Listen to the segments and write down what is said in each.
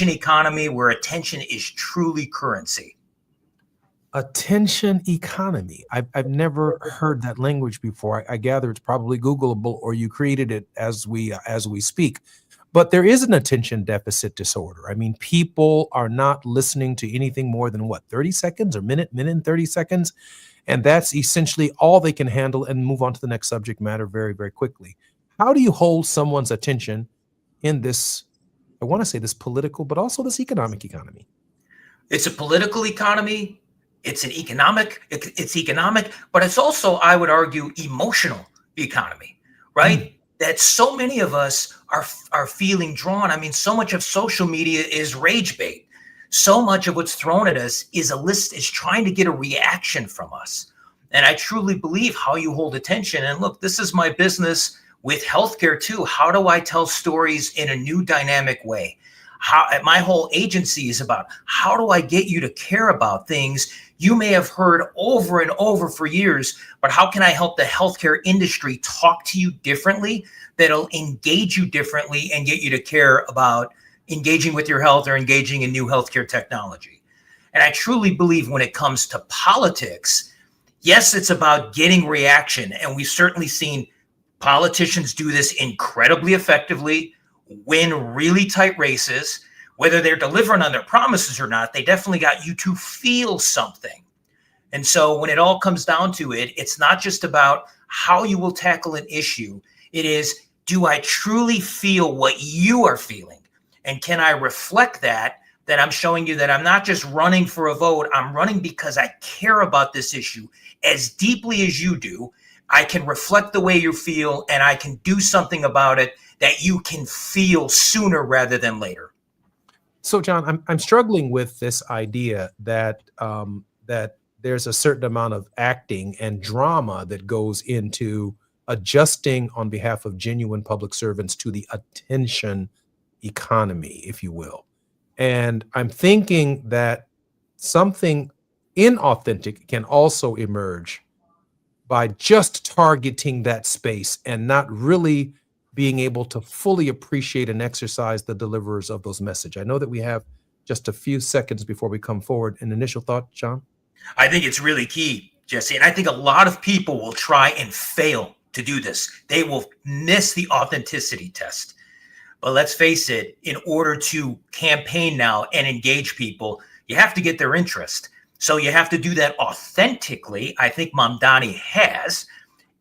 attention economy where attention is truly currency. Attention economy. I've never heard that language before. I gather it's probably Googleable, or you created it as we speak. But there is an attention deficit disorder. I mean, people are not listening to anything more than 30 seconds or minute and 30 seconds. And that's essentially all they can handle and move on to the next subject matter very, very quickly. How do you hold someone's attention in this, I want to say this political, but also this economic economy? It's a political economy. It's an economic, but it's also, I would argue, emotional economy, right? That so many of us are feeling drawn. I mean, so much of social media is rage bait. So much of what's thrown at us is trying to get a reaction from us. And I truly believe how you hold attention. And look, this is my business with healthcare too. How do I tell stories in a new dynamic way? My whole agency is about how do I get you to care about things you may have heard over and over for years, but how can I help the healthcare industry talk to you differently that'll engage you differently and get you to care about engaging with your health or engaging in new healthcare technology? And I truly believe when it comes to politics, yes, it's about getting reaction. And we've certainly seen politicians do this incredibly effectively, win really tight races. Whether they're delivering on their promises or not, they definitely got you to feel something. And so when it all comes down to it, it's not just about how you will tackle an issue. It is, do I truly feel what you are feeling? And can I reflect that I'm showing you that I'm not just running for a vote, I'm running because I care about this issue as deeply as you do. I can reflect the way you feel, and I can do something about it that you can feel sooner rather than later. So, John, I'm struggling with this idea that that there's a certain amount of acting and drama that goes into adjusting on behalf of genuine public servants to the attention economy, if you will. And I'm thinking that something inauthentic can also emerge by just targeting that space and not really being able to fully appreciate and exercise the deliverers of those messages. I know that we have just a few seconds before we come forward. An initial thought, John? I think it's really key, Jesse. And I think a lot of people will try and fail to do this. They will miss the authenticity test. But let's face it, in order to campaign now and engage people, you have to get their interest. So you have to do that authentically. I think Mamdani has.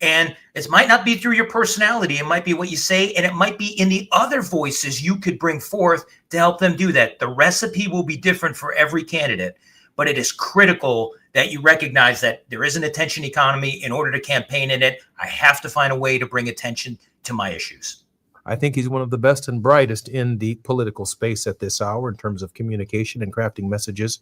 And it might not be through your personality. It might be what you say, and it might be in the other voices you could bring forth to help them do that. The recipe will be different for every candidate, but it is critical that you recognize that there is an attention economy. In order to campaign in it, I have to find a way to bring attention to my issues. I think he's one of the best and brightest in the political space at this hour in terms of communication and crafting messages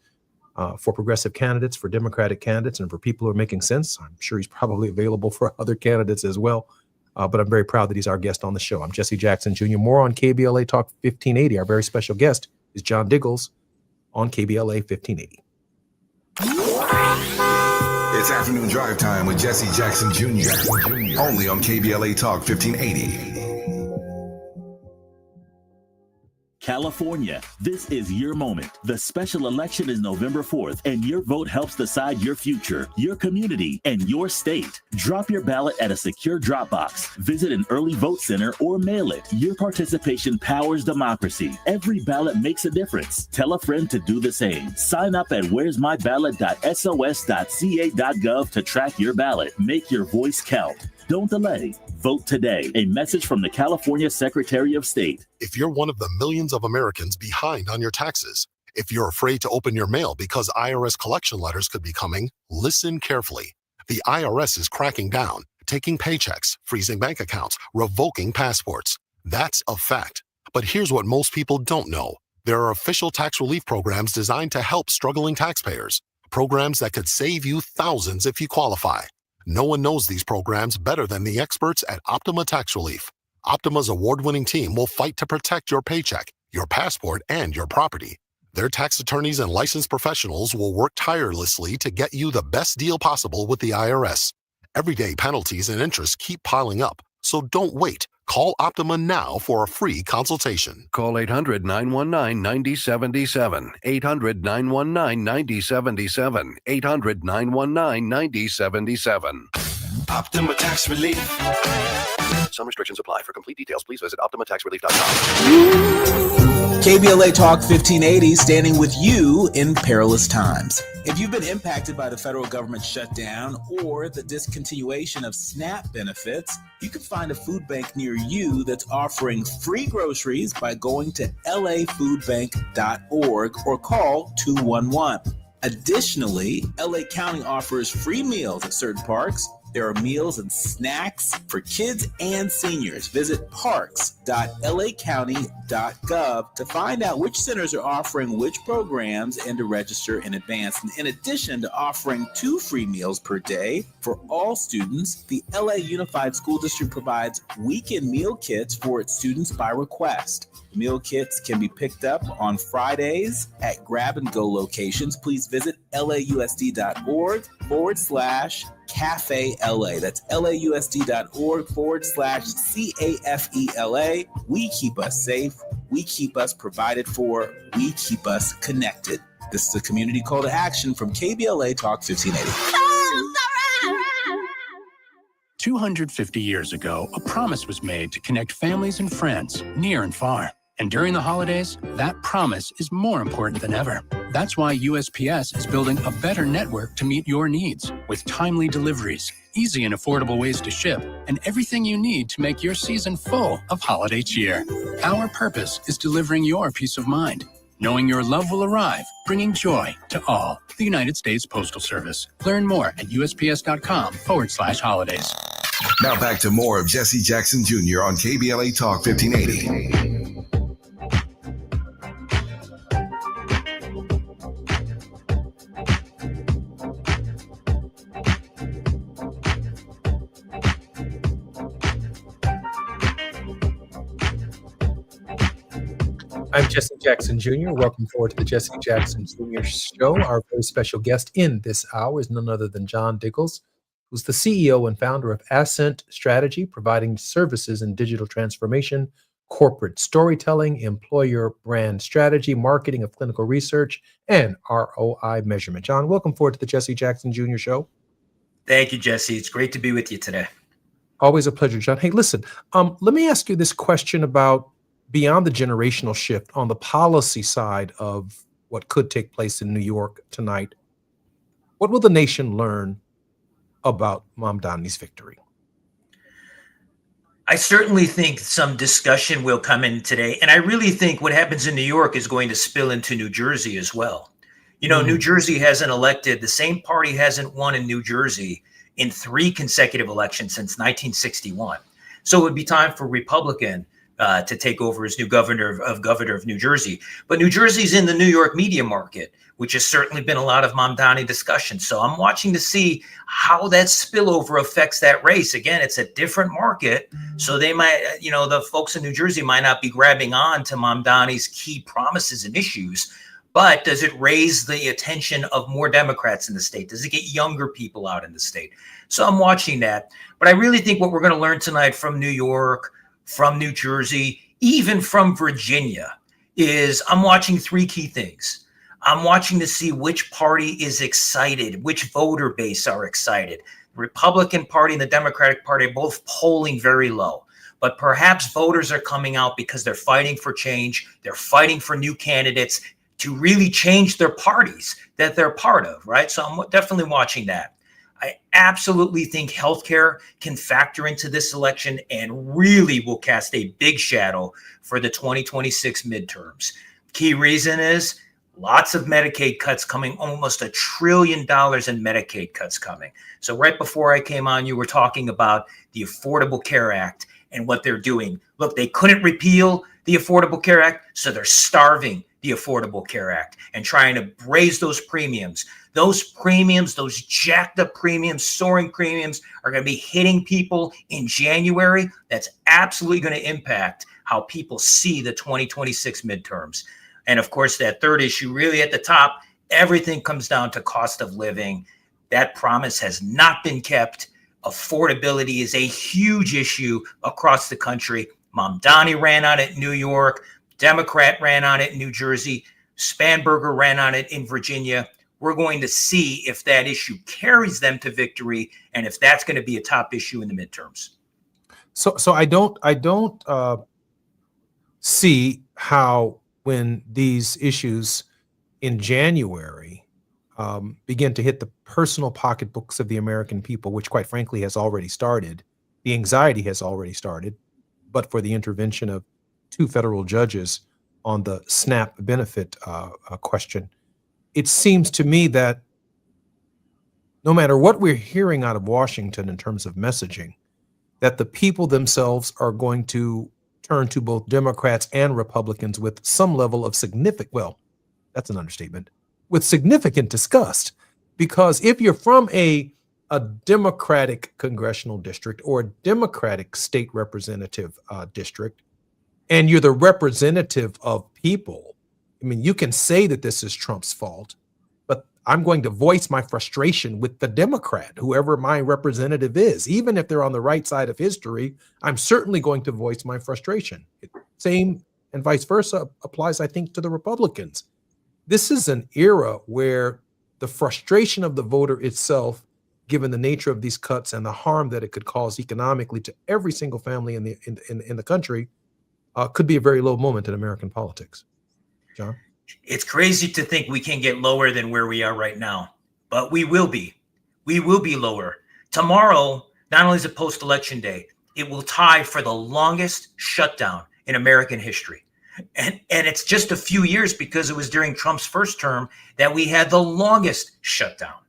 for progressive candidates, for Democratic candidates, and for people who are making sense. I'm sure he's probably available for other candidates as well. But I'm very proud that he's our guest on the show. I'm Jesse Jackson Jr. More on KBLA Talk 1580. Our very special guest is John Diggles on KBLA 1580. It's afternoon drive time with Jesse Jackson Jr. Only on KBLA Talk 1580. California, this is your moment. The special election is November 4th, and your vote helps decide your future, your community, and your state. Drop your ballot at a secure drop box. Visit an early vote center or mail it. Your participation powers democracy. Every ballot makes a difference. Tell a friend to do the same. Sign up at where'smyballot.sos.ca.gov to track your ballot. Make your voice count. Don't delay. Vote today. A message from the California Secretary of State. If you're one of the millions of Americans behind on your taxes, if you're afraid to open your mail because IRS collection letters could be coming, listen carefully. The IRS is cracking down, taking paychecks, freezing bank accounts, revoking passports. That's a fact. But here's what most people don't know. There are official tax relief programs designed to help struggling taxpayers. Programs that could save you thousands if you qualify. No one knows these programs better than the experts at Optima Tax Relief. Optima's award-winning team will fight to protect your paycheck, your passport, and your property. Their tax attorneys and licensed professionals will work tirelessly to get you the best deal possible with the IRS. Everyday penalties and interest keep piling up, So don't wait. Call Optima now for a free consultation. Call 800-919-9077. 800-919-9077. 800-919-9077. Optima Tax Relief. Some restrictions apply. For complete details, please visit OptimaTaxRelief.com. KBLA Talk 1580, standing with you in perilous times. If you've been impacted by the federal government shutdown or the discontinuation of SNAP benefits, you can find a food bank near you that's offering free groceries by going to lafoodbank.org or call 211. Additionally, LA County offers free meals at certain parks. There are meals and snacks for kids and seniors. Visit parks.lacounty.gov to find out which centers are offering which programs and to register in advance. And in addition to offering 2 free meals per day for all students, the LA Unified School District provides weekend meal kits for its students by request. Meal kits can be picked up on Fridays at grab-and-go locations. Please visit lausd.org/Cafe LA. That's lausd.org/CAFELA. We keep us safe. We keep us provided for. We keep us connected. This is a community call to action from KBLA Talk 1580. 250 years ago, a promise was made to connect families and friends near and far. And during the holidays, that promise is more important than ever. That's why USPS is building a better network to meet your needs with timely deliveries, easy and affordable ways to ship, and everything you need to make your season full of holiday cheer. Our purpose is delivering your peace of mind, knowing your love will arrive, bringing joy to all. The United States Postal Service. Learn more at USPS.com/holidays. Now back to more of Jesse Jackson Jr. on KBLA Talk 1580. I'm Jesse Jackson Jr. Welcome forward to the Jesse Jackson Jr. Show. Our very special guest in this hour is none other than John Diggles, who's the CEO and founder of Ascent Strategy, providing services in digital transformation, corporate storytelling, employer brand strategy, marketing of clinical research, and ROI measurement. John, welcome forward to the Jesse Jackson Jr. Show. Thank you, Jesse. It's great to be with you today. Always a pleasure, John. Hey, listen, let me ask you this question about beyond the generational shift on the policy side of what could take place in New York tonight. What will the nation learn about Mamdani's victory? I certainly think some discussion will come in today. And I really think what happens in New York is going to spill into New Jersey as well. You know, New Jersey hasn't elected, the same party hasn't won in New Jersey in 3 consecutive elections since 1961. So it would be time for Republican to take over as new governor of New Jersey. But New Jersey's in the New York media market, which has certainly been a lot of Mamdani discussion. So I'm watching to see how that spillover affects that race. Again, it's a different market. So they might, you know, the folks in New Jersey might not be grabbing on to Mamdani's key promises and issues. But does it raise the attention of more Democrats in the state? Does it get younger people out in the state? So I'm watching that. But I really think what we're going to learn tonight from New York, from New Jersey, even from Virginia, is I'm watching 3 key things. I'm watching to see which party is excited, which voter base are excited. The Republican Party and the Democratic Party are both polling very low. But perhaps voters are coming out because they're fighting for change. They're fighting for new candidates to really change their parties that they're part of, right? So I'm definitely watching that. I absolutely think healthcare can factor into this election and really will cast a big shadow for the 2026 midterms. Key reason is lots of Medicaid cuts coming, almost $1 trillion in Medicaid cuts coming. So right before I came on, you were talking about the Affordable Care Act and what they're doing. Look, they couldn't repeal the Affordable Care Act, so they're starving the Affordable Care Act and trying to raise those premiums. Those premiums, those jacked up premiums, soaring premiums are going to be hitting people in January. That's absolutely going to impact how people see the 2026 midterms. And of course, that third issue really at the top, everything comes down to cost of living. That promise has not been kept. affordability is a huge issue across the country. Mamdani ran on it in New York. Democrat ran on it in New Jersey. Spanberger ran on it in Virginia. We're going to see if that issue carries them to victory and if that's going to be a top issue in the midterms. So I don't see how, when these issues in January begin to hit the personal pocketbooks of the American people, which quite frankly has already started, the anxiety has already started, but for the intervention of 2 federal judges on the SNAP benefit question, it seems to me that no matter what we're hearing out of Washington in terms of messaging, that the people themselves are going to turn to both Democrats and Republicans with some level of significant, well, that's an understatement, with significant disgust. Because if you're from a Democratic congressional district or a Democratic state representative district, and you're the representative of people, I mean, you can say that this is Trump's fault, but I'm going to voice my frustration with the Democrat, whoever my representative is. Even if they're on the right side of history, I'm certainly going to voice my frustration. Same and vice versa applies, I think, to the Republicans. This is an era where the frustration of the voter itself, given the nature of these cuts and the harm that it could cause economically to every single family in the country, could be a very low moment in American politics. John? It's crazy to think we can get lower than where we are right now, but we will be. We will be lower. Tomorrow, not only is it post-election day, it will tie for the longest shutdown in American history. And it's just a few years, because it was during Trump's first term that we had the longest shutdown.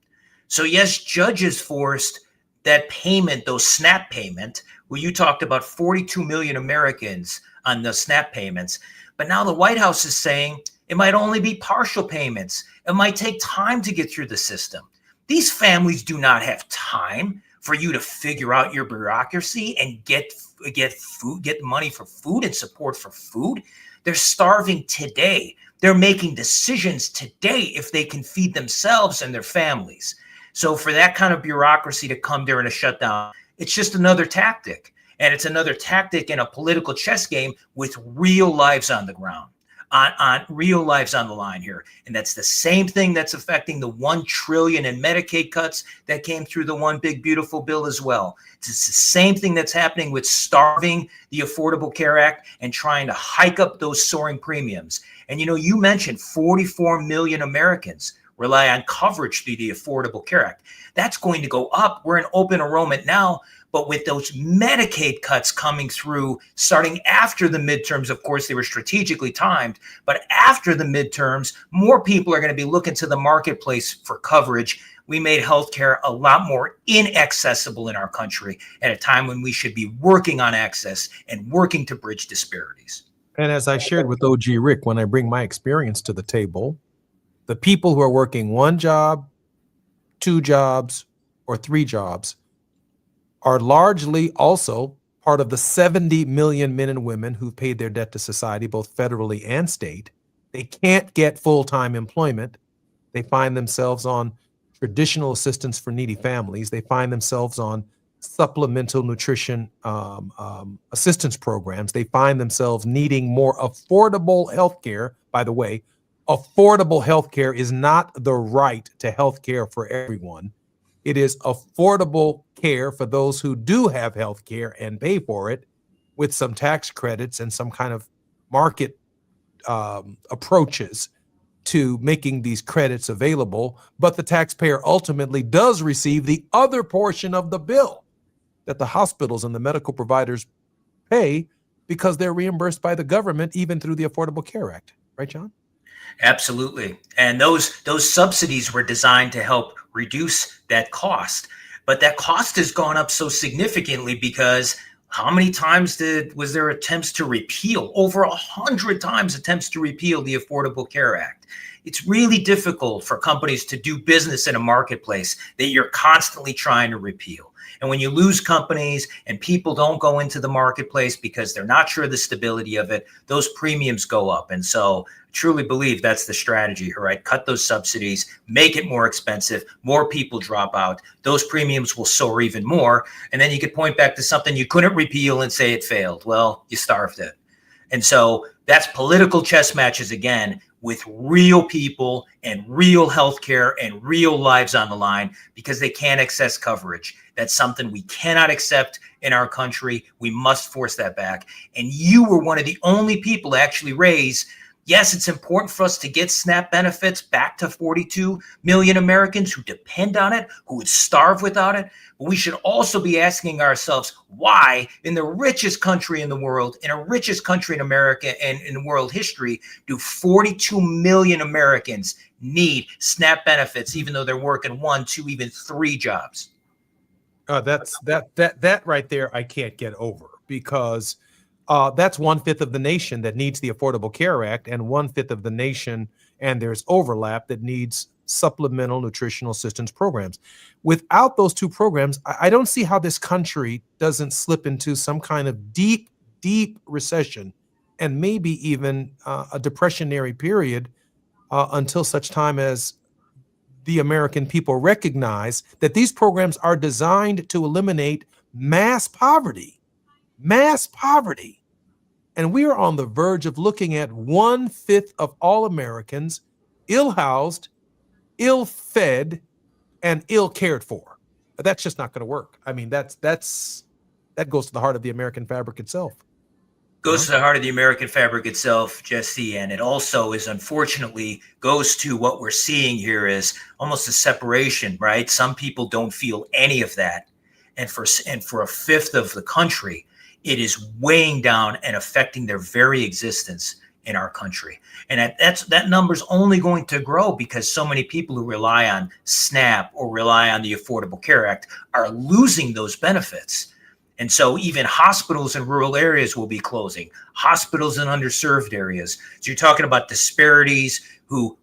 So yes, judges forced that payment, those SNAP payment, where you talked about 42 million Americans on the SNAP payments. But now the White House is saying it might only be partial payments. It might take time to get through the system. These families do not have time for you to figure out your bureaucracy and get food, get money for food and support for food. They're starving today. They're making decisions today if they can feed themselves and their families. So for that kind of bureaucracy to come during a shutdown, it's just another tactic. And it's another tactic in a political chess game with real lives on the ground, on real lives on the line here. And that's the same thing that's affecting the $1 trillion in Medicaid cuts that came through the One Big Beautiful Bill as well. It's the same thing that's happening with starving the Affordable Care Act and trying to hike up those soaring premiums. And you mentioned 44 million Americans rely on coverage through the Affordable Care Act. That's going to go up. We're in open enrollment now, but with those Medicaid cuts coming through starting after the midterms, of course, they were strategically timed, but after the midterms, more people are going to be looking to the marketplace for coverage. We made healthcare a lot more inaccessible in our country at a time when we should be working on access and working to bridge disparities. And as I shared with OG Rick, when I bring my experience to the table, the people who are working 1 job, 2 jobs, or 3 jobs are largely also part of the 70 million men and women who've paid their debt to society, both federally and state. They can't get full-time employment. They find themselves on traditional assistance for needy families. They find themselves on supplemental nutrition assistance programs. They find themselves needing more affordable health care. By the way, affordable health care is not the right to health care for everyone. It is affordable care for those who do have health care and pay for it, with some tax credits and some kind of market approaches to making these credits available. But the taxpayer ultimately does receive the other portion of the bill that the hospitals and the medical providers pay, because they're reimbursed by the government, even through the Affordable Care Act. Right, John? Absolutely. And those subsidies were designed to help reduce that cost. But that cost has gone up so significantly because how many times was there attempts to repeal? Over 100 times attempts to repeal the Affordable Care Act. It's really difficult for companies to do business in a marketplace that you're constantly trying to repeal. And when you lose companies and people don't go into the marketplace because they're not sure of the stability of it, those premiums go up. And so I truly believe that's the strategy here, right? Cut those subsidies, make it more expensive, more people drop out, those premiums will soar even more. And then you could point back to something you couldn't repeal and say it failed. Well, you starved it. And so that's political chess matches again with real people and real healthcare and real lives on the line because they can't access coverage. That's something we cannot accept in our country. We must force that back. And you were one of the only people to actually raise, yes, it's important for us to get SNAP benefits back to 42 million Americans who depend on it, who would starve without it. But we should also be asking ourselves why, in the richest country in the world, in a richest country in America and in world history, do 42 million Americans need SNAP benefits, even though they're working 1, 2, even 3 jobs? That right there, I can't get over because that's 1/5 of the nation that needs the Affordable Care Act, and 1/5 of the nation, and there's overlap, that needs supplemental nutritional assistance programs. Without those 2 programs, I don't see how this country doesn't slip into some kind of deep, deep recession and maybe even a depressionary period until such time as the American people recognize that these programs are designed to eliminate mass poverty. Mass poverty. And we are on the verge of looking at 1/5 of all Americans ill-housed, ill-fed, and ill-cared for. But that's just not going to work. I mean, that goes to the heart of the American fabric itself. Goes to the heart of the American fabric itself, Jesse, and it also is unfortunately goes to what we're seeing here is almost a separation, right? Some people don't feel any of that. And for 1/5 of the country, it is weighing down and affecting their very existence in our country. And that number's only going to grow because so many people who rely on SNAP or rely on the Affordable Care Act are losing those benefits. And so even hospitals in rural areas will be closing, hospitals in underserved areas. So you're talking about disparities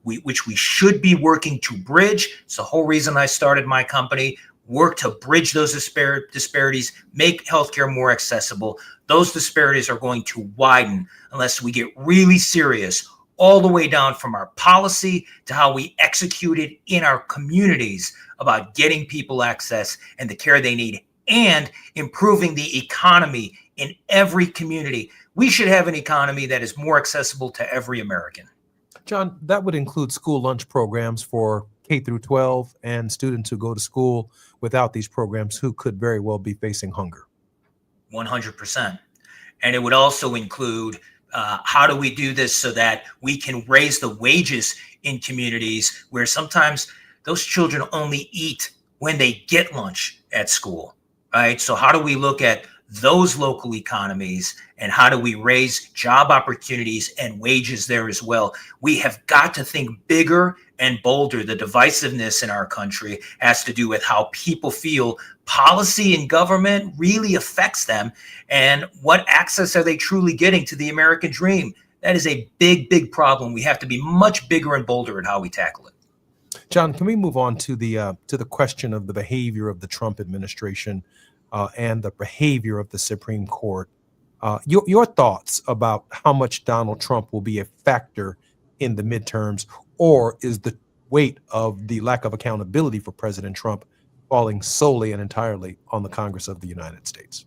which we should be working to bridge. It's the whole reason I started my company. Work to bridge those disparities, make healthcare more accessible. Those disparities are going to widen unless we get really serious all the way down from our policy to how we execute it in our communities about getting people access and the care they need and improving the economy in every community. We should have an economy that is more accessible to every American. John, that would include school lunch programs for K through 12 and students who go to school without these programs who could very well be facing hunger. 100%. And it would also include how do we do this so that we can raise the wages in communities where sometimes those children only eat when they get lunch at school, right? So how do we look at those local economies and how do we raise job opportunities and wages there as well? We have got to think bigger and bolder. The divisiveness in our country has to do with how people feel policy and government really affects them and what access are they truly getting to the American dream. That is a big, big problem. We have to be much bigger and bolder at how we tackle it. John, can we move on to the question of the behavior of the Trump administration and the behavior of the Supreme Court? Your thoughts about how much Donald Trump will be a factor in the midterms, or is the weight of the lack of accountability for President Trump falling solely and entirely on the Congress of the United States?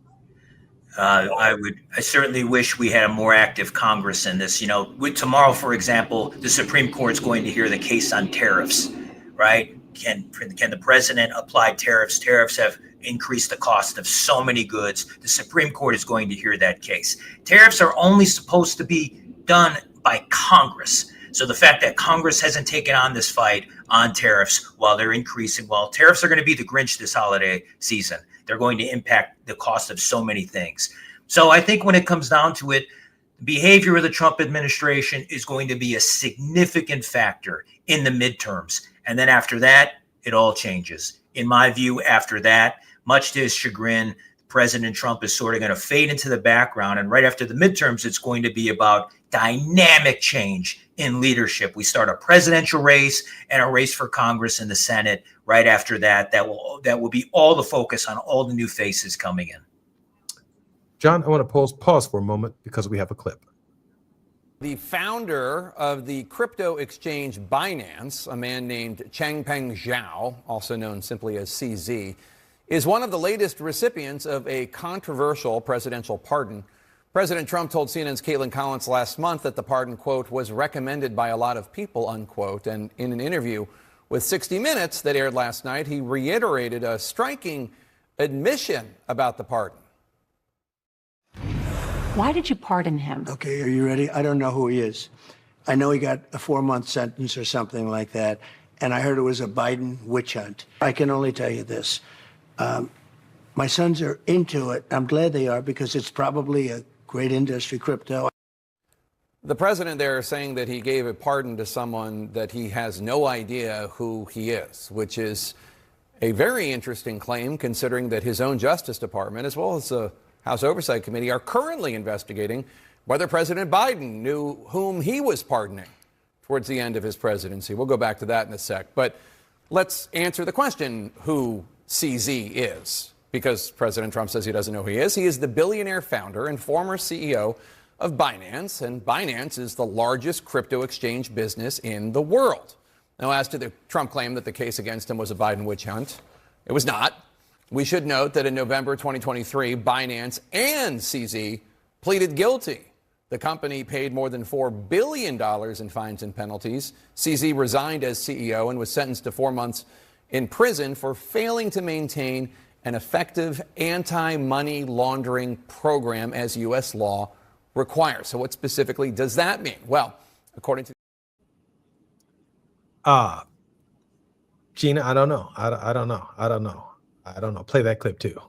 I certainly wish we had a more active Congress in this. You know, tomorrow, for example, the Supreme Court's going to hear the case on tariffs, right? Can the president apply tariffs? Tariffs have increased the cost of so many goods. The Supreme Court is going to hear that case. Tariffs are only supposed to be done by Congress. So the fact that Congress hasn't taken on this fight on tariffs while they're increasing, while tariffs are going to be the Grinch this holiday season, they're going to impact the cost of so many things. So I think when it comes down to it, the behavior of the Trump administration is going to be a significant factor in the midterms. And then after that, it all changes. In my view, after that, much to his chagrin, President Trump is sort of going to fade into the background. And right after the midterms, it's going to be about dynamic change in leadership. We start a presidential race and a race for Congress and the Senate right after that. That will be all the focus on all the new faces coming in. John, I want to pause for a moment because we have a clip. The founder of the crypto exchange Binance, a man named Changpeng Zhao, also known simply as CZ, is one of the latest recipients of a controversial presidential pardon. President Trump told CNN's Caitlin Collins last month that the pardon, quote, was recommended by a lot of people, unquote. And in an interview with 60 Minutes that aired last night, he reiterated a striking admission about the pardon. Why did you pardon him? Okay, are you ready? I don't know who he is. I know he got a 4-month sentence or something like that, and I heard it was a Biden witch hunt. I can only tell you this. My sons are into it. I'm glad they are because it's probably a great industry, crypto. The president there is saying that he gave a pardon to someone that he has no idea who he is, which is a very interesting claim considering that his own Justice Department, as well as the House Oversight Committee, are currently investigating whether President Biden knew whom he was pardoning towards the end of his presidency. We'll go back to that in a sec. But let's answer the question who CZ is, because President Trump says he doesn't know who he is. He is the billionaire founder and former CEO of Binance, and Binance is the largest crypto exchange business in the world. Now, as to the Trump claim that the case against him was a Biden witch hunt, it was not. We should note that in November 2023, Binance and CZ pleaded guilty. The company paid more than $4 billion in fines and penalties. CZ resigned as CEO and was sentenced to 4 months in prison for failing to maintain an effective anti-money laundering program as U.S. law requires. So what specifically does that mean? Well, according to Gina, I don't know. I don't know. Play that clip too.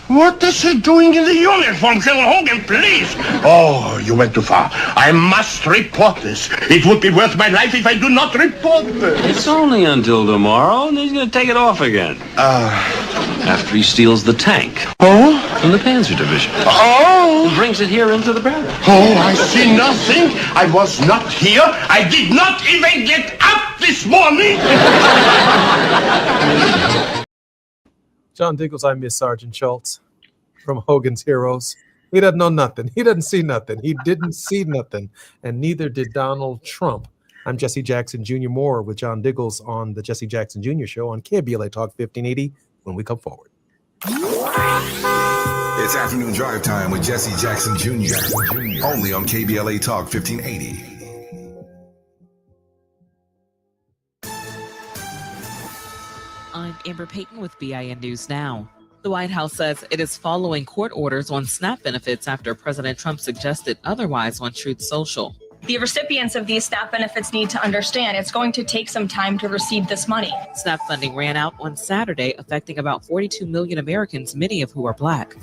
What is he doing in the uniform? General Hogan, please. Oh, you went too far. I must report this. It would be worth my life if I do not report this. It's only until tomorrow, and he's going to take it off again. After he steals the tank. Oh? From the Panzer Division. Oh? And brings it here into the barracks. Oh, I see nothing. I was not here. I did not even get up this morning. John Diggles, I miss Sergeant Schultz from Hogan's Heroes. He doesn't know nothing. He doesn't see nothing. He didn't see nothing, and neither did Donald Trump. I'm Jesse Jackson Jr. More with John Diggles on the Jesse Jackson Jr. Show on KBLA Talk 1580 when we come forward. It's afternoon drive time with Jesse Jackson Jr. Only on KBLA Talk 1580. I'm Amber Payton with BIN News Now. The White House says it is following court orders on SNAP benefits after President Trump suggested otherwise on Truth Social. The recipients of these SNAP benefits need to understand it's going to take some time to receive this money. SNAP funding ran out on Saturday, affecting about 42 million Americans, many of who are Black.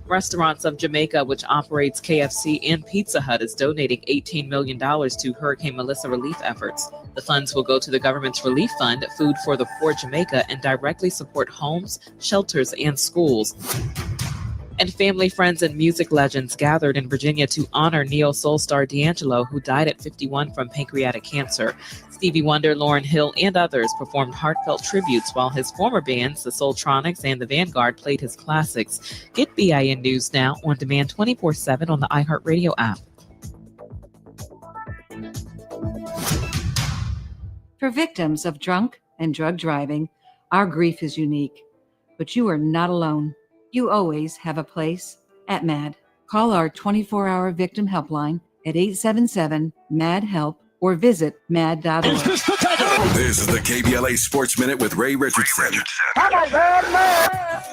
Restaurants of Jamaica, which operates KFC and Pizza Hut, is donating $18 million to Hurricane Melissa relief efforts. The funds will go to the government's relief fund, Food for the Poor Jamaica, and directly support homes, shelters, and schools. And family, friends, and music legends gathered in Virginia to honor neo-soul star D'Angelo, who died at 51 from pancreatic cancer. Stevie Wonder, Lauryn Hill, and others performed heartfelt tributes, while his former bands, the Soultronics and the Vanguard, played his classics. Get BIN News Now on demand 24/7 on the iHeartRadio app. For victims of drunk and drug driving, our grief is unique, but you are not alone. You always have a place at MAD. Call our 24-hour victim helpline at 877-MAD-HELP or visit mad.org. This is the KBLA Sports Minute with Ray Richardson.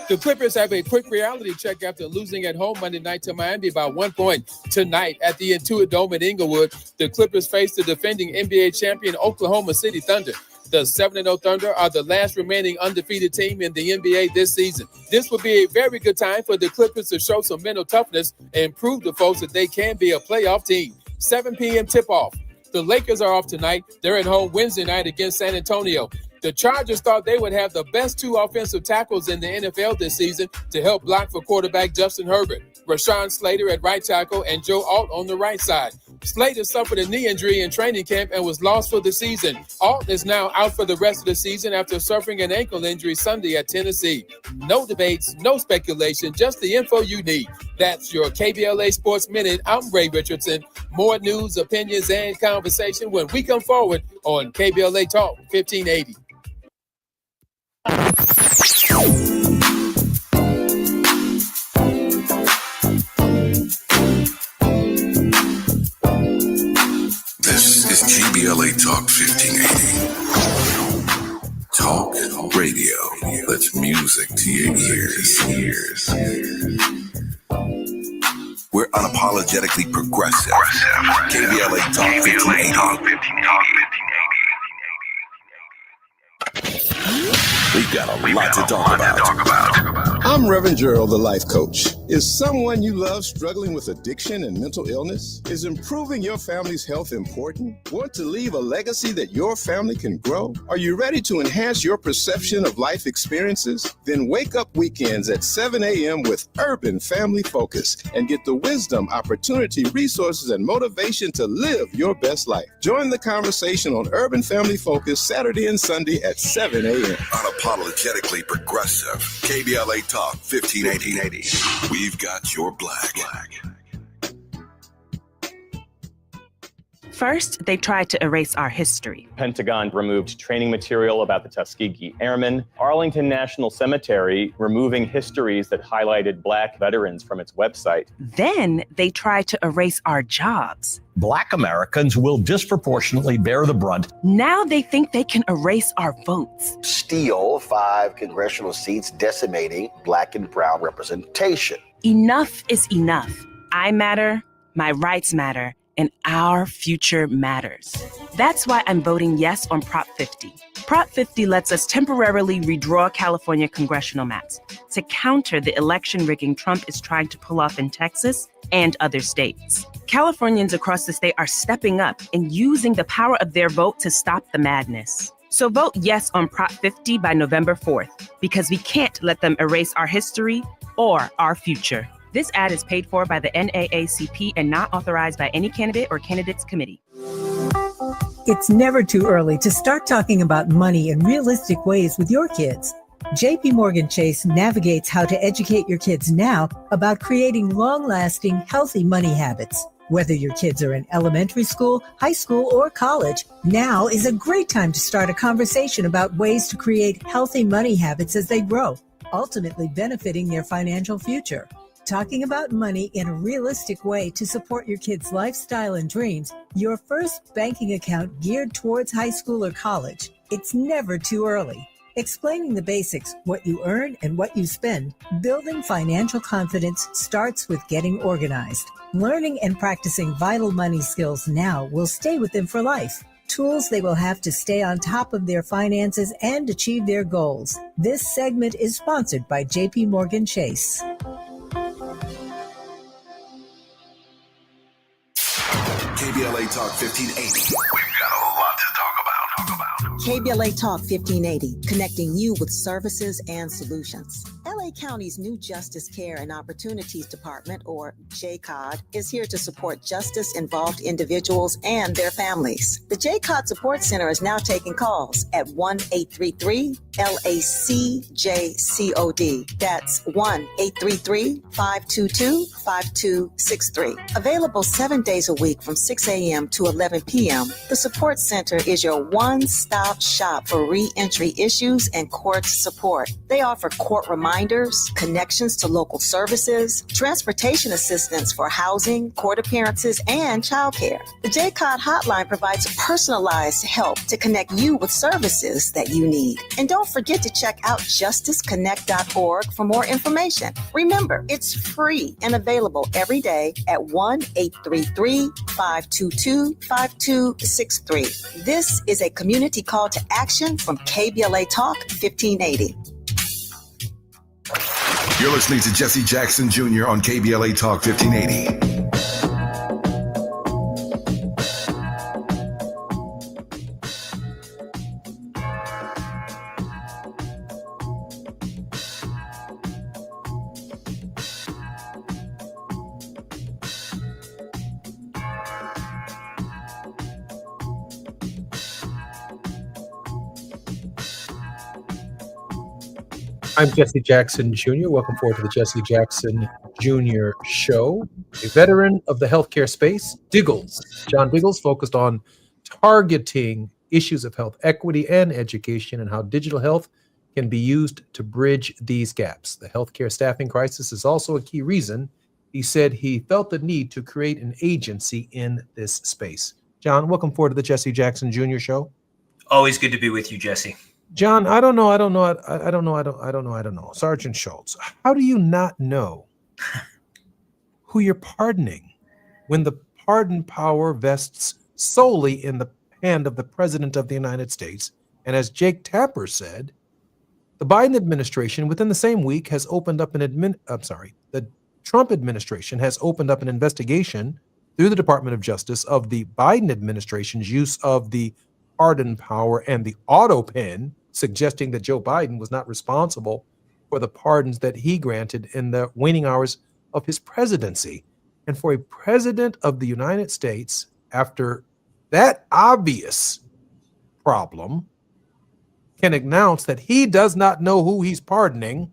The Clippers have a quick reality check after losing at home Monday night to Miami by 1 point. Tonight at the Intuit Dome in Inglewood, the Clippers face the defending NBA champion Oklahoma City Thunder. The 7-0 Thunder are the last remaining undefeated team in the NBA this season. This would be a very good time for the Clippers to show some mental toughness and prove to folks that they can be a playoff team. 7 p.m. tip-off. The Lakers are off tonight. They're at home Wednesday night against San Antonio. The Chargers thought they would have the best 2 offensive tackles in the NFL this season to help block for quarterback Justin Herbert. Rashawn Slater at right tackle and Joe Alt on the right side. Slater suffered a knee injury in training camp and was lost for the season. Alt is now out for the rest of the season after suffering an ankle injury Sunday at Tennessee. No debates, no speculation, just the info you need. That's your KBLA Sports Minute. I'm Ray Richardson. More news, opinions, and conversation when we come forward on KBLA Talk 1580. This is KBLA Talk 1580. Talk radio. That's music to your ears. We're unapologetically progressive. KBLA Talk 1580. We've got a lot to talk about. I'm Reverend Gerald, the life coach. Is someone you love struggling with addiction and mental illness? Is improving your family's health important? Want to leave a legacy that your family can grow? Are you ready to enhance your perception of life experiences? Then wake up weekends at 7 a.m. with Urban Family Focus and get the wisdom, opportunity, resources, and motivation to live your best life. Join the conversation on Urban Family Focus Saturday and Sunday at 7 a.m. Unapologetically progressive. KBLA Talk 1580. We've got your black. First, they tried to erase our history. Pentagon removed training material about the Tuskegee Airmen. Arlington National Cemetery removing histories that highlighted Black veterans from its website. Then they tried to erase our jobs. Black Americans will disproportionately bear the brunt. Now they think they can erase our votes. Steal 5 congressional seats, decimating Black and brown representation. Enough is enough. I matter, my rights matter, and our future matters. That's why I'm voting yes on Prop 50. Prop 50 lets us temporarily redraw California congressional maps to counter the election rigging Trump is trying to pull off in Texas and other states. Californians across the state are stepping up and using the power of their vote to stop the madness. So vote yes on Prop 50 by November 4th, because we can't let them erase our history or our future. This ad is paid for by the NAACP and not authorized by any candidate or candidates committee. It's never too early to start talking about money in realistic ways with your kids. JP Morgan Chase navigates how to educate your kids now about creating long-lasting, healthy money habits. Whether your kids are in elementary school, high school, or college, now is a great time to start a conversation about ways to create healthy money habits as they grow, ultimately benefiting their financial future. Talking about money in a realistic way to support your kids' lifestyle and dreams, your first banking account geared towards high school or college. It's never too early. Explaining the basics, what you earn and what you spend, building financial confidence starts with getting organized. Learning and practicing vital money skills now will stay with them for life. Tools they will have to stay on top of their finances and achieve their goals. This segment is sponsored by JP Morgan Chase. KBLA Talk 1580. We've got a lot to talk about. KBLA Talk 1580, connecting you with services and solutions. LA County's new Justice Care and Opportunities Department, or JCOD, is here to support justice-involved individuals and their families. The JCOD Support Center is now taking calls at 1-833-LACJCOD. That's 1-833-522-5263. Available 7 days a week from 6 a.m. to 11 p.m., the Support Center is your one-stop shop for re-entry issues and court support. They offer court reminders, connections to local services, transportation assistance for housing, court appearances, and childcare. The JCOD hotline provides personalized help to connect you with services that you need. And don't forget to check out justiceconnect.org for more information. Remember, it's free and available every day at 1-833-522-5263. This is a community call to action from KBLA Talk 1580. You're listening to Jesse Jackson Jr. on KBLA Talk 1580. I'm Jesse Jackson Jr. Welcome forward to the Jesse Jackson Jr. Show. A veteran of the healthcare space, John Diggles, focused on targeting issues of health equity and education and how digital health can be used to bridge these gaps. The healthcare staffing crisis is also a key reason he said he felt the need to create an agency in this space. John, welcome forward to the Jesse Jackson Jr. Show. Always good to be with you, Jesse. John, I don't know. Sergeant Schultz, how do you not know who you're pardoning when the pardon power vests solely in the hand of the President of the United States? And as Jake Tapper said, the Biden administration within the same week has opened up the Trump administration has opened up an investigation through the Department of Justice of the Biden administration's use of the pardon power and the auto pen, suggesting that Joe Biden was not responsible for the pardons that he granted in the waning hours of his presidency. And for a president of the United States, after that obvious problem, can announce that he does not know who he's pardoning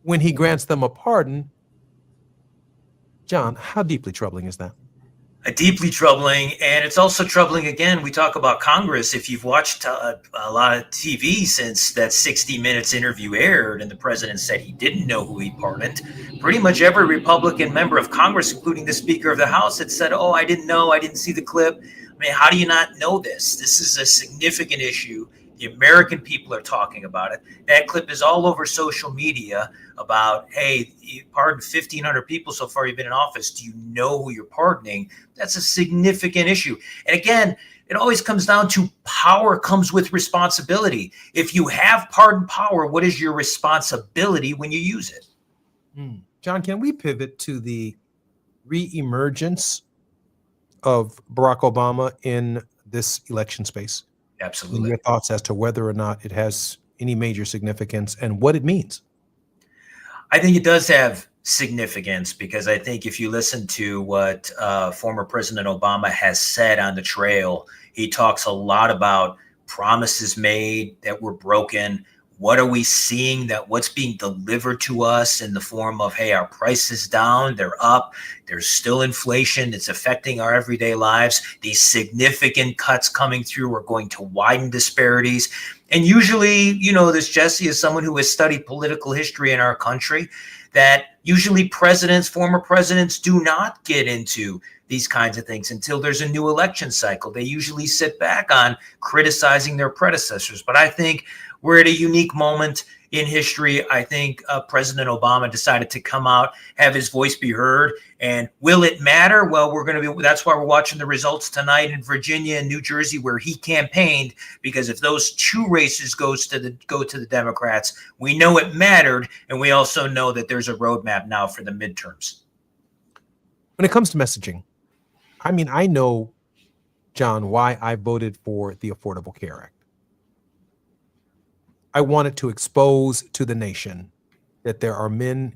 when he grants them a pardon. John, how deeply troubling is that? Deeply troubling. And it's also troubling, again, we talk about Congress. If you've watched a lot of TV since that 60 Minutes interview aired and the president said he didn't know who he pardoned, pretty much every Republican member of Congress, including the Speaker of the House, had said, oh, I didn't know, I didn't see the clip. I mean, how do you not know this? This is a significant issue. The American people are talking about it. That clip is all over social media about, hey, you pardoned 1,500 people so far you've been in office. Do you know who you're pardoning? That's a significant issue. And again, it always comes down to power comes with responsibility. If you have pardon power, what is your responsibility when you use it? John, can we pivot to the reemergence of Barack Obama in this election space? Absolutely. Your thoughts as to whether or not it has any major significance and what it means? I think it does have significance because I think if you listen to what former President Obama has said on the trail, he talks a lot about promises made that were broken. What are we seeing that what's being delivered to us in the form of, hey, our price is down, they're up, there's still inflation, it's affecting our everyday lives. These significant cuts coming through are going to widen disparities. And usually, you know, this Jesse is someone who has studied political history in our country, that usually presidents, former presidents do not get into these kinds of things until there's a new election cycle. They usually sit back on criticizing their predecessors. But I think we're at a unique moment in history. I think President Obama decided to come out, have his voice be heard. And will it matter? Well, that's why we're watching the results tonight in Virginia and New Jersey, where he campaigned, because if those two races go to the Democrats, we know it mattered. And we also know that there's a roadmap now for the midterms. When it comes to messaging, I mean, I know, John, why I voted for the Affordable Care Act. I wanted to expose to the nation that there are men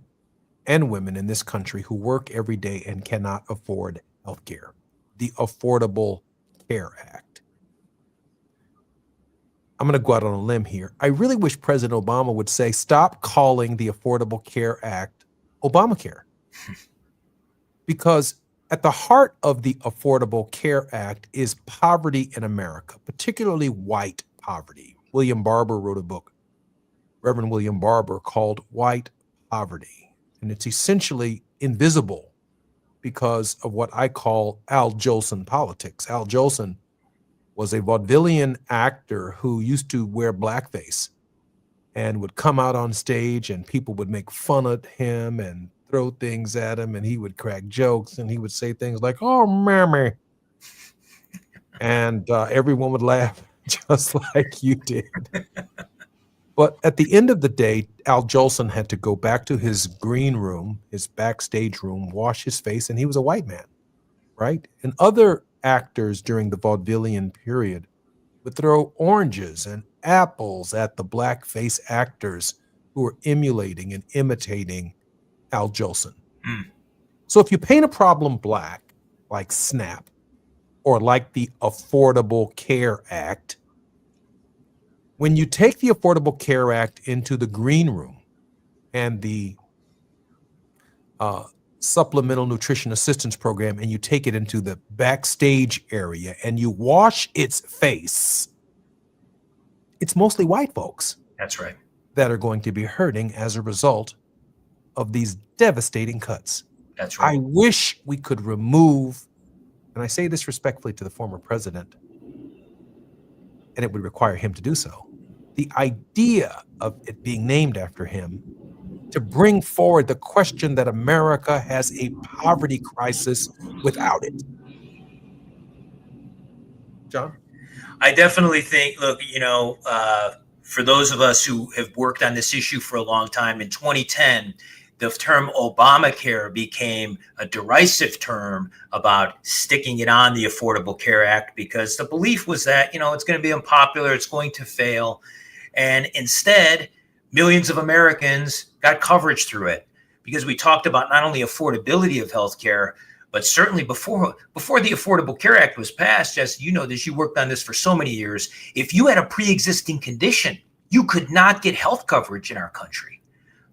and women in this country who work every day and cannot afford health care. The Affordable Care Act. I'm going to go out on a limb here. I really wish President Obama would say, stop calling the Affordable Care Act Obamacare. Because at the heart of the Affordable Care Act is poverty in America, particularly white poverty. William Barber wrote a book, Reverend William Barber, called White Poverty. And it's essentially invisible because of what I call Al Jolson politics. Al Jolson was a vaudevillian actor who used to wear blackface and would come out on stage and people would make fun of him and throw things at him, and he would crack jokes and he would say things like, oh, mammy. And everyone would laugh just like you did. But at the end of the day, Al Jolson had to go back to his green room, his backstage room, wash his face, and he was a white man, right? And other actors during the vaudevillian period would throw oranges and apples at the blackface actors who were emulating and imitating Al Jolson. So if you paint a problem black, like SNAP, or like the Affordable Care Act, When you take the Affordable Care Act into the green room and the Supplemental Nutrition Assistance Program, and you take it into the backstage area and you wash its face, it's mostly white folks. That's right. That are going to be hurting as a result of these devastating cuts. That's right. I wish we could remove, and I say this respectfully to the former president, and it would require him to do so, the idea of it being named after him to bring forward the question that America has a poverty crisis without it. John? I definitely think, look, for those of us who have worked on this issue for a long time, in 2010, the term Obamacare became a derisive term about sticking it on the Affordable Care Act because the belief was that, it's going to be unpopular, it's going to fail. And instead, millions of Americans got coverage through it because we talked about not only affordability of healthcare, but certainly before the Affordable Care Act was passed, Jesse, you know this, you worked on this for so many years. If you had a pre-existing condition, you could not get health coverage in our country.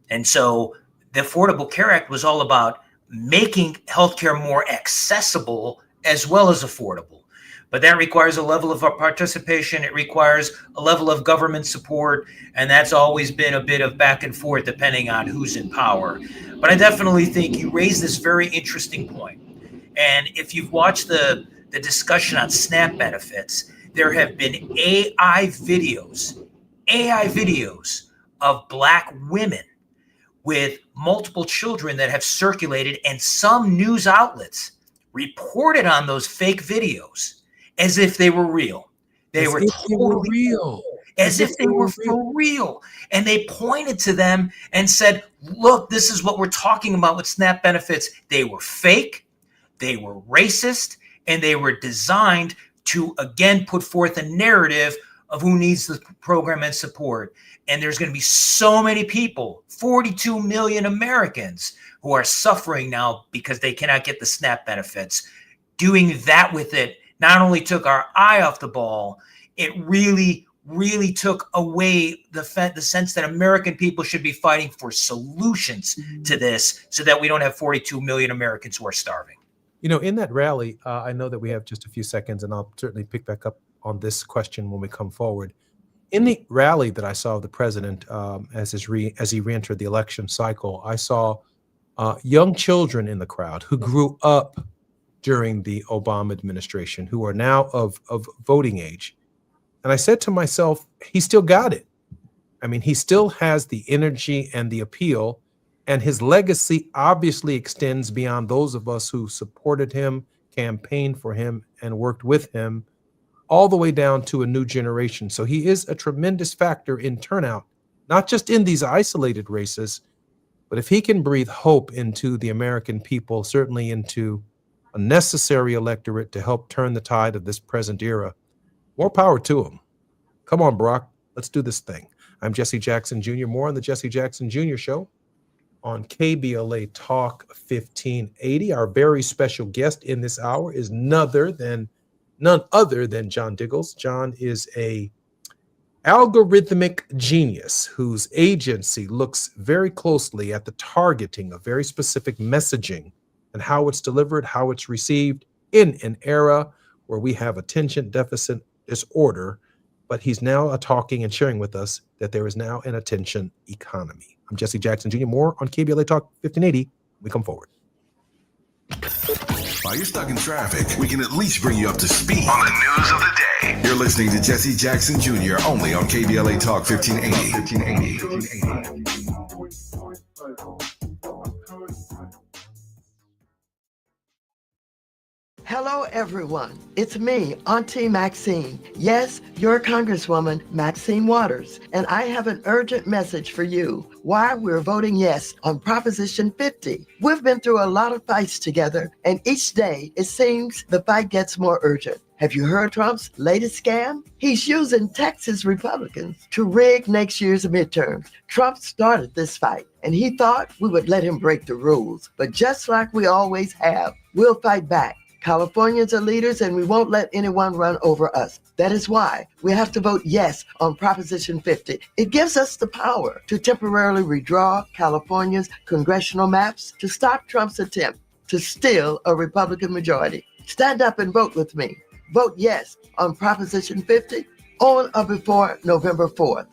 And so the Affordable Care Act was all about making healthcare more accessible as well as affordable. But that requires a level of participation. It requires a level of government support. And that's always been a bit of back and forth depending on who's in power. But I definitely think you raise this very interesting point. And if you've watched the discussion on SNAP benefits, there have been AI videos of Black women with multiple children that have circulated, and some news outlets reported on those fake videos as if they were real. They were totally real. As if they were for real. And they pointed to them and said, look, this is what we're talking about with SNAP benefits. They were fake, they were racist, and they were designed to, again, put forth a narrative of who needs the program and support. And there's going to be so many people, 42 million Americans, who are suffering now because they cannot get the SNAP benefits. Doing that with it not only took our eye off the ball, it really took away the sense that American people should be fighting for solutions to this so that we don't have 42 million Americans who are starving. In that rally, I know that we have just a few seconds, and I'll certainly pick back up on this question when we come forward. In the rally that I saw of the president as he re-entered the election cycle, I saw young children in the crowd who grew up during the Obama administration, who are now of voting age. And I said to myself, he still got it. I mean, he still has the energy and the appeal, and his legacy obviously extends beyond those of us who supported him, campaigned for him, and worked with him, all the way down to a new generation. So he is a tremendous factor in turnout, not just in these isolated races, but if he can breathe hope into the American people, certainly into a necessary electorate to help turn the tide of this present era, more power to him. Come on, Brock, let's do this thing. I'm Jesse Jackson Jr. More on the Jesse Jackson Jr. Show on KBLA Talk 1580. Our very special guest in this hour is none other than John Diggles. John is a algorithmic genius whose agency looks very closely at the targeting of very specific messaging and how it's delivered, how it's received in an era where we have attention deficit disorder. But he's now talking and sharing with us that there is now an attention economy. I'm Jesse Jackson Jr. More on KBLA Talk 1580. We come forward. While you're stuck in traffic, we can at least bring you up to speed on the news of the day. You're listening to Jesse Jackson Jr. only on KBLA Talk 1580. Hello, everyone. It's me, Auntie Maxine. Yes, your Congresswoman, Maxine Waters. And I have an urgent message for you. Why we're voting yes on Proposition 50. We've been through a lot of fights together, and each day it seems the fight gets more urgent. Have you heard Trump's latest scam? He's using Texas Republicans to rig next year's midterms. Trump started this fight, and he thought we would let him break the rules. But just like we always have, we'll fight back. Californians are leaders and we won't let anyone run over us. That is why we have to vote yes on Proposition 50. It gives us the power to temporarily redraw California's congressional maps to stop Trump's attempt to steal a Republican majority. Stand up and vote with me. Vote yes on Proposition 50 on or before November 4th.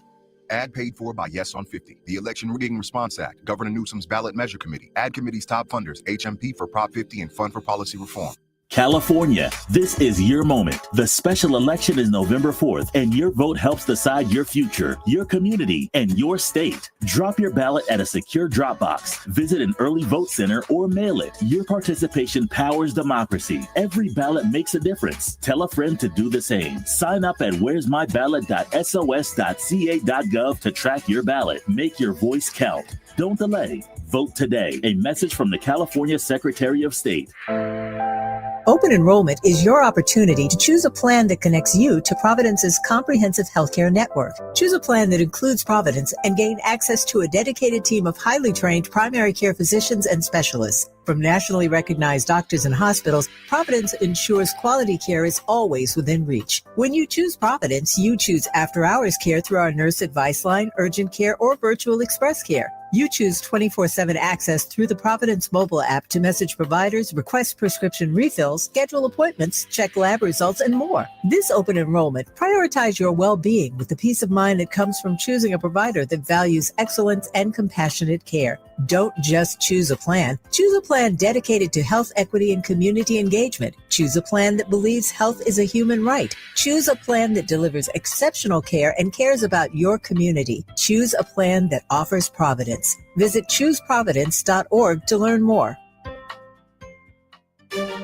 Ad paid for by Yes on 50, the Election Rigging Response Act, Governor Newsom's Ballot Measure Committee, Ad Committee's top funders, HMP for Prop 50 and Fund for Policy Reform. California, this is your moment. The special election is November 4th, and your vote helps decide your future, your community, and your state. Drop your ballot at a secure drop box. Visit an early vote center or mail it. Your participation powers democracy. Every ballot makes a difference. Tell a friend to do the same. Sign up at where'smyballot.sos.ca.gov to track your ballot. Make your voice count. Don't delay. Vote today. A message from the California Secretary of State. Open enrollment is your opportunity to choose a plan that connects you to Providence's comprehensive healthcare network. Choose a plan that includes Providence and gain access to a dedicated team of highly trained primary care physicians and specialists. From nationally recognized doctors and hospitals, Providence ensures quality care is always within reach. When you choose Providence, you choose after-hours care through our nurse advice line, urgent care, or virtual express care. You choose 24/7 access through the Providence mobile app to message providers, request prescription refills, schedule appointments, check lab results, and more. This open enrollment, prioritize your well-being with the peace of mind that comes from choosing a provider that values excellence and compassionate care. Don't just choose a plan. Choose a plan dedicated to health equity and community engagement. Choose a plan that believes health is a human right. Choose a plan that delivers exceptional care and cares about your community. Choose a plan that offers Providence. Visit chooseprovidence.org to learn more.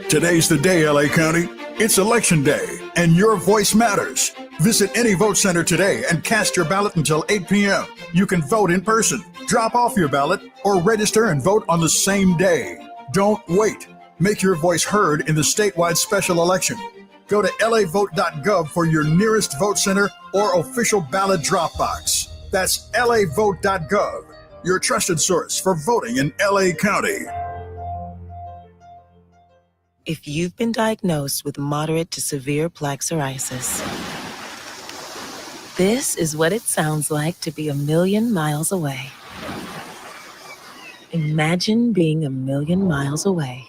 Today's the day, LA County. It's Election Day, and your voice matters. Visit any vote center today and cast your ballot until 8 p.m. You can vote in person, drop off your ballot, or register and vote on the same day. Don't wait. Make your voice heard in the statewide special election. Go to lavote.gov for your nearest vote center or official ballot drop box. That's lavote.gov, your trusted source for voting in LA County. If you've been diagnosed with moderate to severe plaque psoriasis, this is what it sounds like to be 1,000,000 miles away. Imagine being 1,000,000 miles away.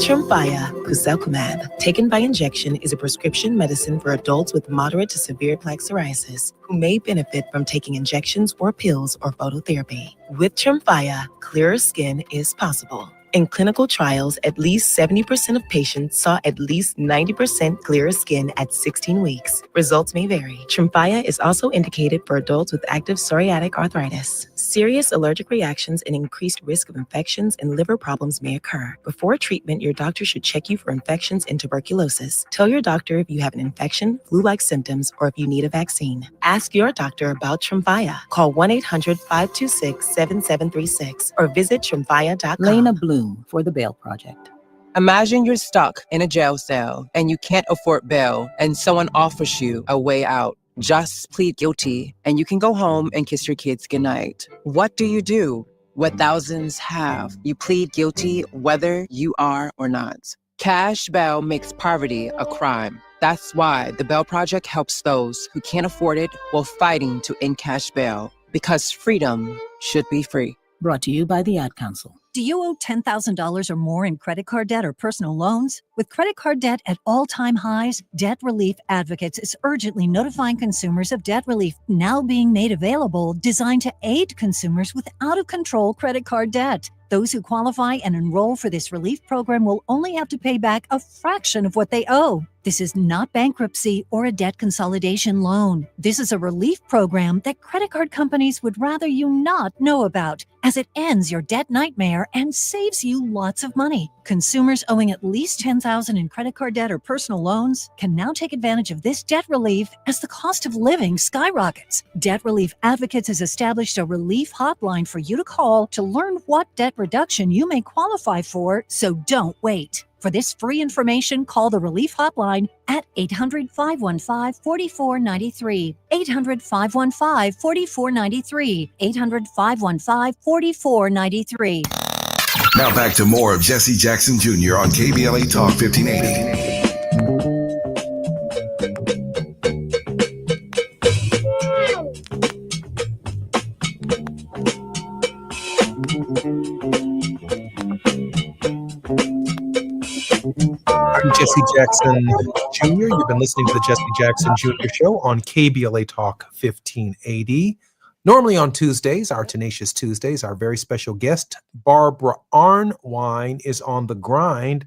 Tremfya guselkumab, taken by injection, is a prescription medicine for adults with moderate to severe plaque psoriasis who may benefit from taking injections or pills or phototherapy. With Tremfya, clearer skin is possible. In clinical trials, at least 70% of patients saw at least 90% clearer skin at 16 weeks. Results may vary. Tremfya is also indicated for adults with active psoriatic arthritis. Serious allergic reactions and increased risk of infections and liver problems may occur. Before treatment, your doctor should check you for infections and tuberculosis. Tell your doctor if you have an infection, flu-like symptoms, or if you need a vaccine. Ask your doctor about Tremfya. Call 1-800-526-7736 or visit tremfya.com. Lena Bloom for the Bail Project. Imagine you're stuck in a jail cell and you can't afford bail and someone offers you a way out. Just plead guilty and you can go home and kiss your kids goodnight. What do? What thousands have. You plead guilty whether you are or not. Cash bail makes poverty a crime. That's why the Bail Project helps those who can't afford it while fighting to end cash bail. Because freedom should be free. Brought to you by the Ad Council. Do you owe $10,000 or more in credit card debt or personal loans? With credit card debt at all-time highs, Debt Relief Advocates is urgently notifying consumers of debt relief now being made available, designed to aid consumers with out-of-control credit card debt. Those who qualify and enroll for this relief program will only have to pay back a fraction of what they owe. This is not bankruptcy or a debt consolidation loan. This is a relief program that credit card companies would rather you not know about, as it ends your debt nightmare and saves you lots of money. Consumers owing at least $10,000 in credit card debt or personal loans can now take advantage of this debt relief as the cost of living skyrockets. Debt Relief Advocates has established a relief hotline for you to call to learn what debt reduction you may qualify for, so don't wait. For this free information, call the Relief Hotline at 800-515-4493, 800-515-4493, 800-515-4493. Now back to more of Jesse Jackson Jr. on KBLA Talk 1580. I'm Jesse Jackson Jr. You've been listening to the Jesse Jackson Jr. Show on KBLA Talk 1580. Normally on Tuesdays, our Tenacious Tuesdays, our very special guest, Barbara Arnwine, is on the grind,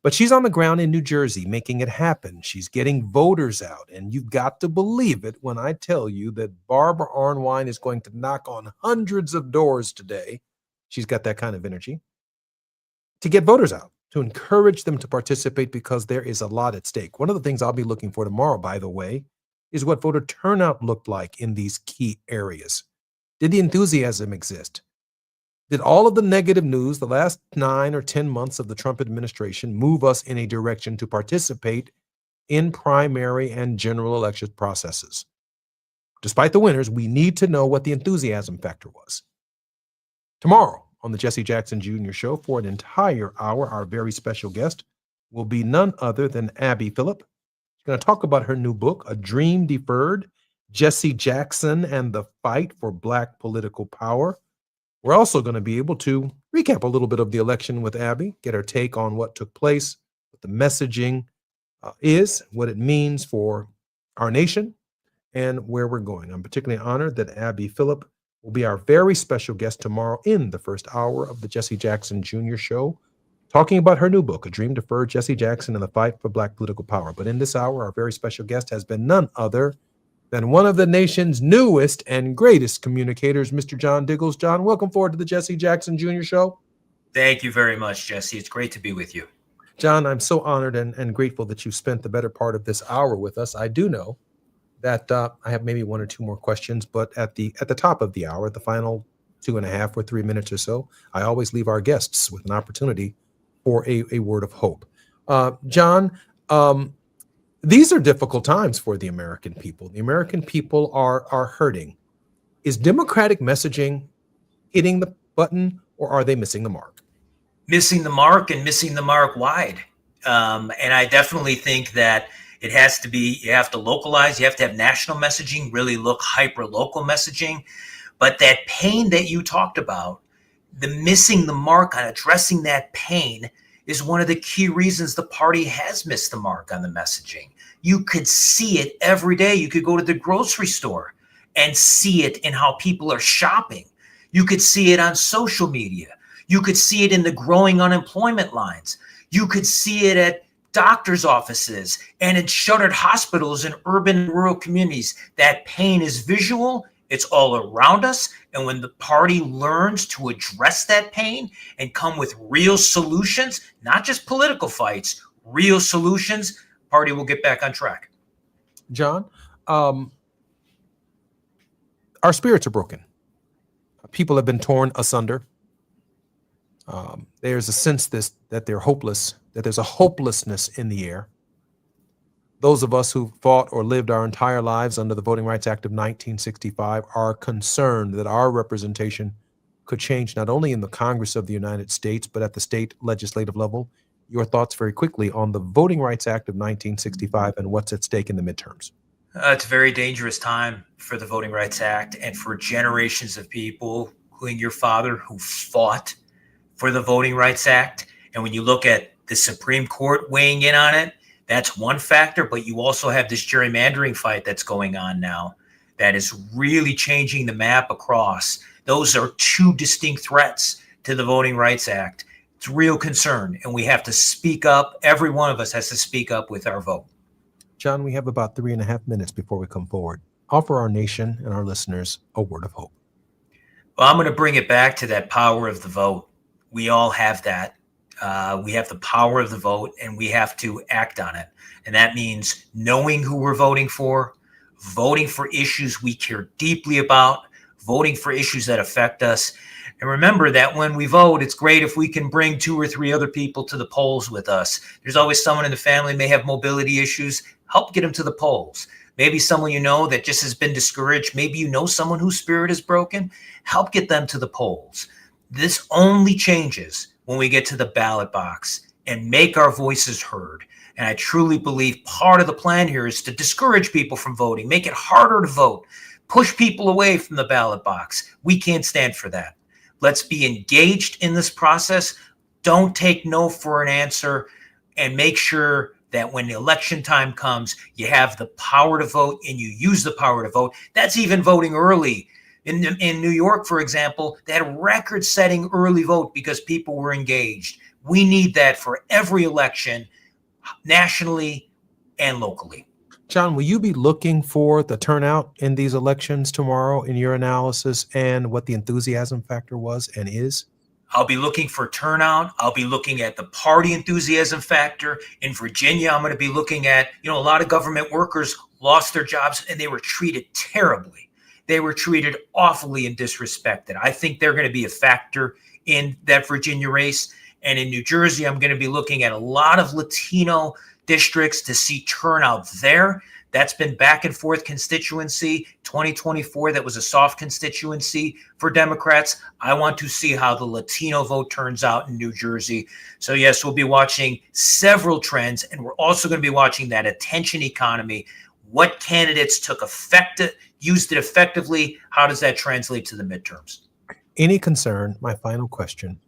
but she's on the ground in New Jersey making it happen. She's getting voters out, and you've got to believe it when I tell you that Barbara Arnwine is going to knock on hundreds of doors today. She's got that kind of energy to get voters out, to encourage them to participate because there is a lot at stake. One of the things I'll be looking for tomorrow, by the way, is what voter turnout looked like in these key areas. Did the enthusiasm exist? Did all of the negative news the last 9 or 10 months of the Trump administration move us in a direction to participate in primary and general election processes? Despite the winners, we need to know what the enthusiasm factor was. Tomorrow on the Jesse Jackson Jr. Show, for an entire hour, our very special guest will be none other than Abby Phillip. She's going to talk about her new book, A Dream Deferred, Jesse Jackson and the Fight for Black Political Power. We're also going to be able to recap a little bit of the election with Abby, get her take on what took place, what the messaging is, what it means for our nation, and where we're going. I'm particularly honored that Abby Phillip will be our very special guest tomorrow in the first hour of the Jesse Jackson Jr. Show, talking about her new book, A Dream Deferred, Jesse Jackson and the Fight for Black Political Power. But in this hour, our very special guest has been none other than one of the nation's newest and greatest communicators, Mr. John Diggles. John, welcome forward to the Jesse Jackson Jr. Show. Thank you very much, Jesse. It's great to be with you. John, I'm so honored and grateful that you spent the better part of this hour with us. I do know that I have maybe 1 or 2 more questions, but at the top of the hour, the final 2.5 or 3 minutes or so, I always leave our guests with an opportunity for a word of hope. John, these are difficult times for the American people. The American people are hurting. Is democratic messaging hitting the button, or are they missing the mark? Missing the mark, and missing the mark wide. And I definitely think that it has to be, you have to localize, you have to have national messaging, really look hyper-local messaging. But that pain that you talked about, the missing the mark on addressing that pain is one of the key reasons the party has missed the mark on the messaging. You could see it every day. You could go to the grocery store and see it in how people are shopping. You could see it on social media. You could see it in the growing unemployment lines. You could see it at doctors' offices and in shuttered hospitals in urban and rural communities. That pain is visual. It's all around us. And when the party learns to address that pain and come with real solutions, not just political fights, real solutions, party will get back on track. John, our spirits are broken. People have been torn asunder. There's a sense that they're hopeless, that there's a hopelessness in the air. Those of us who fought or lived our entire lives under the Voting Rights Act of 1965 are concerned that our representation could change not only in the Congress of the United States, but at the state legislative level. Your thoughts very quickly on the Voting Rights Act of 1965 and what's at stake in the midterms. It's a very dangerous time for the Voting Rights Act and for generations of people, including your father, who fought for the Voting Rights Act. And when you look at the Supreme Court weighing in on it, that's one factor, but you also have this gerrymandering fight that's going on now that is really changing the map across. Those are 2 distinct threats to the Voting Rights Act. It's a real concern, and we have to speak up. Every one of us has to speak up with our vote. John, we have about 3.5 minutes before we come forward. Offer our nation and our listeners a word of hope. Well, I'm going to bring it back to that power of the vote. We all have that. We have the power of the vote, and we have to act on it. And that means knowing who we're voting for issues we care deeply about, voting for issues that affect us. And remember that when we vote, it's great if we can bring 2 or 3 other people to the polls with us. There's always someone in the family may have mobility issues. Help get them to the polls. Maybe someone you know that just has been discouraged. Maybe you know someone whose spirit is broken. Help get them to the polls. This only changes when we get to the ballot box and make our voices heard. And I truly believe part of the plan here is to discourage people from voting, make it harder to vote, push people away from the ballot box. We can't stand for that. Let's be engaged in this process. Don't take no for an answer, and make sure that when the election time comes, you have the power to vote and you use the power to vote. That's even voting early. In New York, for example, they had a record-setting early vote because people were engaged. We need that for every election, nationally and locally. John, will you be looking for the turnout in these elections tomorrow in your analysis and what the enthusiasm factor was and is? I'll be looking for turnout. I'll be looking at the party enthusiasm factor. In Virginia, I'm going to be looking at, a lot of government workers lost their jobs and they were treated terribly. They were treated awfully and disrespected. I think they're going to be a factor in that Virginia race. And in New Jersey, I'm going to be looking at a lot of Latino districts to see turnout there. That's been back and forth constituency. 2024, that was a soft constituency for Democrats. I want to see how the Latino vote turns out in New Jersey. So yes, we'll be watching several trends, and we're also going to be watching that attention economy. What candidates used it effectively? How does that translate to the midterms? Any concern, my final question,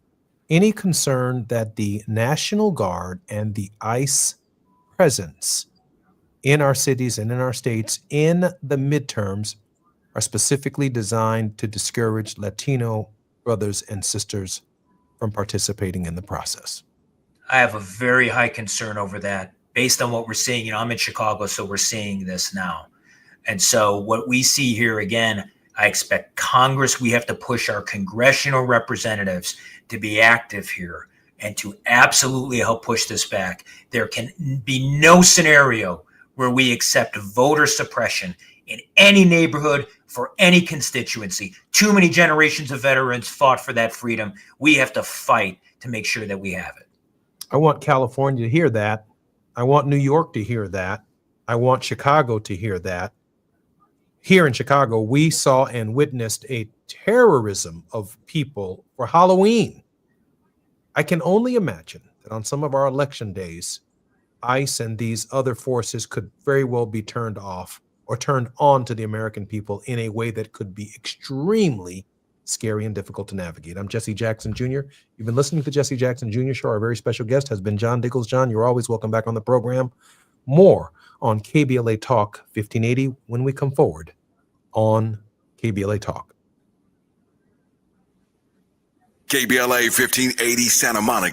any concern that the National Guard and the ICE presence in our cities and in our states in the midterms are specifically designed to discourage Latino brothers and sisters from participating in the process? I have a very high concern over that based on what we're seeing. I'm in Chicago, so we're seeing this now. And so what we see here, again, I expect Congress, we have to push our congressional representatives to be active here and to absolutely help push this back. There can be no scenario where we accept voter suppression in any neighborhood for any constituency. Too many generations of veterans fought for that freedom. We have to fight to make sure that we have it. I want California to hear that. I want New York to hear that. I want Chicago to hear that. Here in Chicago, we saw and witnessed a terrorism of people for Halloween. I can only imagine that on some of our election days, ICE and these other forces could very well be turned off or turned on to the American people in a way that could be extremely scary and difficult to navigate. I'm Jesse Jackson Jr. You've been listening to the Jesse Jackson Jr. Show. Our very special guest has been John Diggles. John, you're always welcome back on the program. More on KBLA Talk 1580 when we come forward on KBLA Talk. KBLA 1580 Santa Monica.